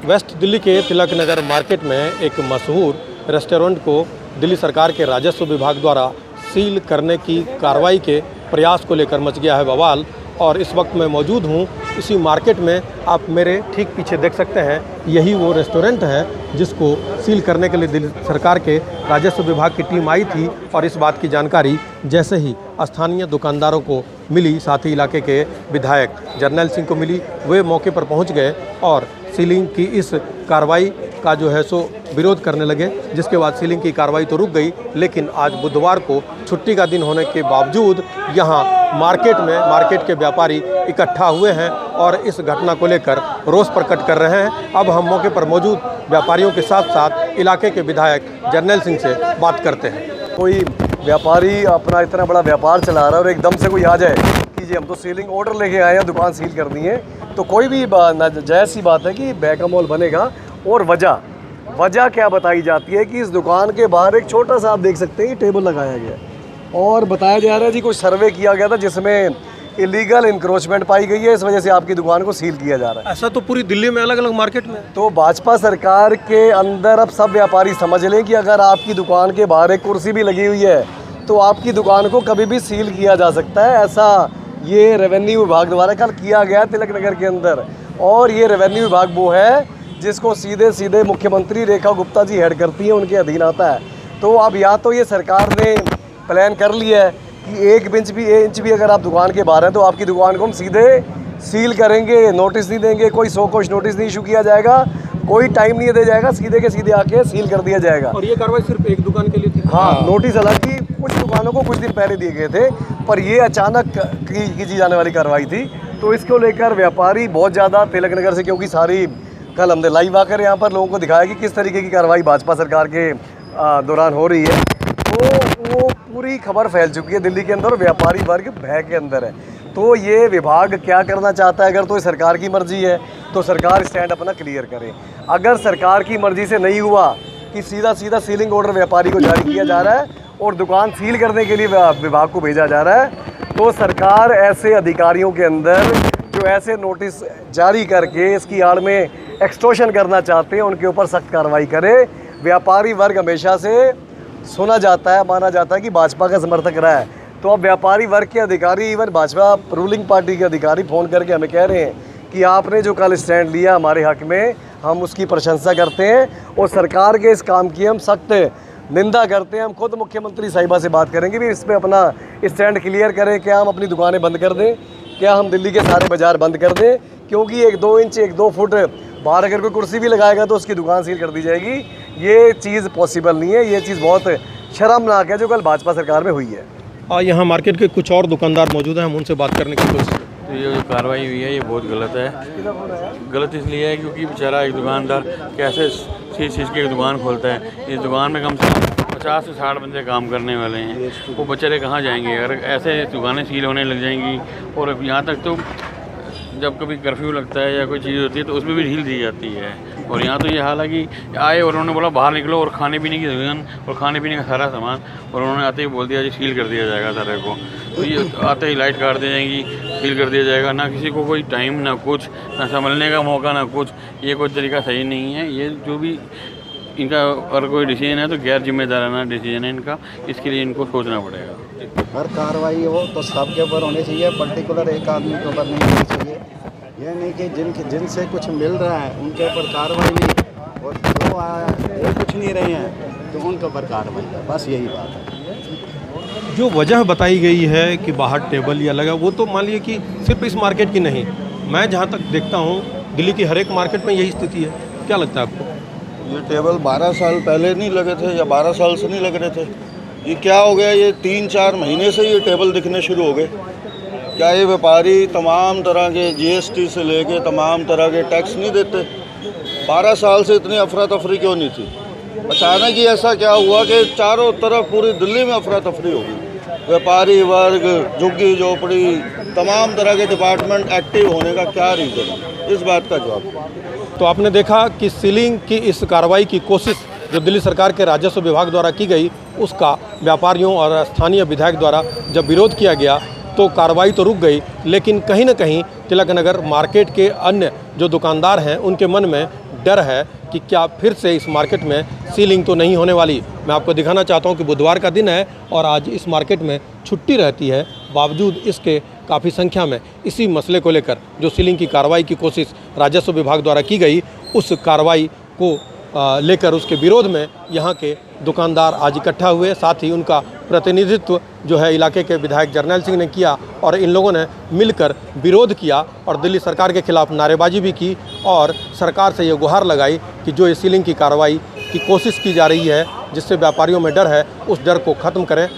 Waste Delhi के Tilak Nagar market में एक मशहूर रेस्टोरेंट को दिल्ली सरकार के राजस्व विभाग द्वारा सील करने की कार्रवाई के प्रयास को लेकर मच गया है बवाल। और इस वक्त मैं मौजूद हूँ इसी मार्केट में। आप मेरे ठीक पीछे देख सकते हैं, यही वो रेस्टोरेंट है जिसको सील करने के लिए दिल्ली सरकार के राजस्व विभाग की टीम आई थी। और इस बात की जानकारी जैसे ही स्थानीय दुकानदारों को मिली, साथ ही इलाके के विधायक जर्नैल सिंह को मिली, वे मौके पर पहुंच गए और सीलिंग की इस कार्रवाई का जो है सो विरोध करने लगे। जिसके बाद सीलिंग की कार्रवाई तो रुक गई, लेकिन आज बुधवार को छुट्टी का दिन होने के बावजूद यहाँ मार्केट के व्यापारी इकट्ठा हुए हैं और इस घटना को लेकर रोष प्रकट कर रहे हैं। अब हम मौके पर मौजूद व्यापारियों के साथ साथ इलाके के विधायक जर्नैल सिंह से बात करते हैं। कोई व्यापारी अपना इतना बड़ा व्यापार चला रहा है और एकदम से कोई आ जाए कि जी हम तो सीलिंग ऑर्डर लेके आए हैं, दुकान सील करनी है, तो कोई भी जायज़ सी बात है कि बैगा मॉल बनेगा। और वजह क्या बताई जाती है कि इस दुकान के बाहर एक छोटा सा आप देख सकते हैं टेबल लगाया गया है और बताया जा रहा है जी कुछ सर्वे किया गया था जिसमें इलीगल इंक्रोचमेंट पाई गई है, इस वजह से आपकी दुकान को सील किया जा रहा है। ऐसा तो पूरी दिल्ली में अलग अलग मार्केट में। तो भाजपा सरकार के अंदर अब सब व्यापारी समझ लें कि अगर आपकी दुकान के बाहर एक कुर्सी भी लगी हुई है तो आपकी दुकान को कभी भी सील किया जा सकता है। ऐसा ये रेवेन्यू विभाग द्वारा कल किया गया तिलक नगर के अंदर। और ये रेवेन्यू विभाग वो है जिसको सीधे सीधे मुख्यमंत्री रेखा गुप्ता जी हेड करती हैं, उनके अधीन आता है। तो अब या तो ये सरकार ने प्लान कर लिया है कि एक इंच भी अगर आप दुकान के बाहर हैं तो आपकी दुकान को हम सीधे सील करेंगे, नोटिस नहीं देंगे, कोई सो कुछ नोटिस नहीं इशू किया जाएगा, कोई टाइम नहीं दिया जाएगा, सीधे के सीधे आके सील कर दिया जाएगा। और ये कार्रवाई सिर्फ एक दुकान के लिए थी। हाँ, नोटिस हालांकि कुछ दुकानों को कुछ दिन पहले दिए गए थे, पर ये अचानक की जाने वाली कार्रवाई थी। तो इसको लेकर व्यापारी बहुत ज़्यादा तिलक नगर से, क्योंकि सारी कल हमने लाइव आकर यहाँ पर लोगों को दिखाया कि किस तरीके की कार्रवाई भाजपा सरकार के दौरान हो रही है, तो वो पूरी खबर फैल चुकी है दिल्ली के अंदर और व्यापारी वर्ग भय के अंदर है। तो ये विभाग क्या करना चाहता है, अगर तो सरकार की मर्जी है तो सरकार स्टैंड अपना क्लियर करे। अगर सरकार की मर्जी से नहीं हुआ कि सीधा सीलिंग ऑर्डर व्यापारी को जारी किया जा रहा है और दुकान सील करने के लिए विभाग को भेजा जा रहा है, तो सरकार ऐसे अधिकारियों के अंदर जो ऐसे नोटिस जारी करके इसकी आड़ में एक्सटॉर्शन करना चाहते हैं उनके ऊपर सख्त कार्रवाई करे। व्यापारी वर्ग हमेशा से सुना जाता है, माना जाता है कि भाजपा का समर्थक रहा है। तो अब व्यापारी वर्ग के अधिकारी, इवन भाजपा रूलिंग पार्टी के अधिकारी फ़ोन करके हमें कह रहे हैं कि आपने जो कल स्टैंड लिया हमारे हक में, हम उसकी प्रशंसा करते हैं और सरकार के इस काम की हम सख्त निंदा करते हैं। हम खुद मुख्यमंत्री साहिबा से बात करेंगे भी इस पर अपना स्टैंड क्लियर करें। क्या हम अपनी दुकानें बंद कर दें, क्या हम दिल्ली के सारे बाज़ार बंद कर दें, क्योंकि 1-2 इंच 1-2 फुट बाहर अगर कोई कुर्सी भी लगाएगा तो उसकी दुकान सील कर दी जाएगी। ये चीज़ पॉसिबल नहीं है, ये चीज़ बहुत शर्मनाक है जो कल भाजपा सरकार में हुई है। और यहाँ मार्केट के कुछ और दुकानदार मौजूद हैं, हम उनसे बात करने की कोशिश। तो ये जो कार्रवाई हुई है ये बहुत गलत है। गलत इसलिए है क्योंकि बेचारा एक दुकानदार कैसे चीज़ की दुकान खोलता है। इस दुकान में कम से कम 50 से 60 बंदे काम करने वाले हैं, वो बेचारे कहाँ जाएंगे अगर ऐसे दुकानें सील होने लग जाएंगी। और यहाँ तक तो जब कभी कर्फ्यू लगता है या कोई चीज़ होती है तो उसमें भी ढील दी जाती है। और यहाँ तो ये हाल है कि आए और उन्होंने बोला बाहर निकलो और खाने पीने की दुकान और खाने पीने का सारा सामान, और उन्होंने आते ही बोल दिया जी सील कर दिया जाएगा सारे को। तो ये आते ही लाइट काट दी जाएगी, सील कर दिया जाएगा। ना किसी को कोई टाइम, ना कुछ, ना संभलने का मौका, ना कुछ। ये कोई तरीका सही नहीं है। ये जो भी इनका अगर कोई डिसीजन है तो गैर जिम्मेदाराना डिसीजन है इनका, इसके लिए इनको सोचना पड़ेगा। हर कार्रवाई हो तो सबके ऊपर होनी चाहिए, पर्टिकुलर एक आदमी के ऊपर नहीं होनी चाहिए। यह नहीं कि जिनसे कुछ मिल रहा है उनके ऊपर कार्रवाई नहीं, और जो कुछ नहीं रहे हैं तो उनके ऊपर कार्रवाई है। बस यही बात है। जो वजह बताई गई है कि बाहर टेबल या लगा, वो तो मान लीजिए कि सिर्फ इस मार्केट की नहीं, मैं जहाँ तक देखता हूँ दिल्ली की हर एक मार्केट में यही स्थिति है। क्या लगता है आपको? ये टेबल 12 साल पहले नहीं लगे थे या 12 साल से नहीं लग रहे थे? ये क्या हो गया? ये 3-4 महीने से ये टेबल दिखने शुरू हो गए। क्या ये व्यापारी तमाम तरह के GST से लेके तमाम तरह के टैक्स नहीं देते? 12 साल से इतनी अफरा तफरी क्यों नहीं थी? अचानक ही ऐसा क्या हुआ कि चारों तरफ पूरी दिल्ली में अफरा तफरी हो गई? व्यापारी वर्ग, झुग्गी झोपड़ी, तमाम तरह के डिपार्टमेंट एक्टिव होने का क्या रीज़न है? इस बात का जवाब। तो आपने देखा कि सीलिंग की इस कार्रवाई की कोशिश जो दिल्ली सरकार के राजस्व विभाग द्वारा की गई, उसका व्यापारियों और स्थानीय विधायक द्वारा जब विरोध किया गया तो कार्रवाई तो रुक गई, लेकिन कहीं न कहीं तिलक नगर मार्केट के अन्य जो दुकानदार हैं उनके मन में डर है कि क्या फिर से इस मार्केट में सीलिंग तो नहीं होने वाली। मैं आपको दिखाना चाहता हूं कि बुधवार का दिन है और आज इस मार्केट में छुट्टी रहती है, बावजूद इसके काफ़ी संख्या में इसी मसले को लेकर जो सीलिंग की कार्रवाई की कोशिश राजस्व विभाग द्वारा की गई, उस कार्रवाई को लेकर उसके विरोध में यहाँ के दुकानदार आज इकट्ठा हुए। साथ ही उनका प्रतिनिधित्व जो है इलाके के विधायक जर्नैल सिंह ने किया और इन लोगों ने मिलकर विरोध किया और दिल्ली सरकार के खिलाफ नारेबाजी भी की और सरकार से ये गुहार लगाई कि जो ये सीलिंग की कार्रवाई की कोशिश की जा रही है, जिससे व्यापारियों में डर है, उस डर को ख़त्म करें।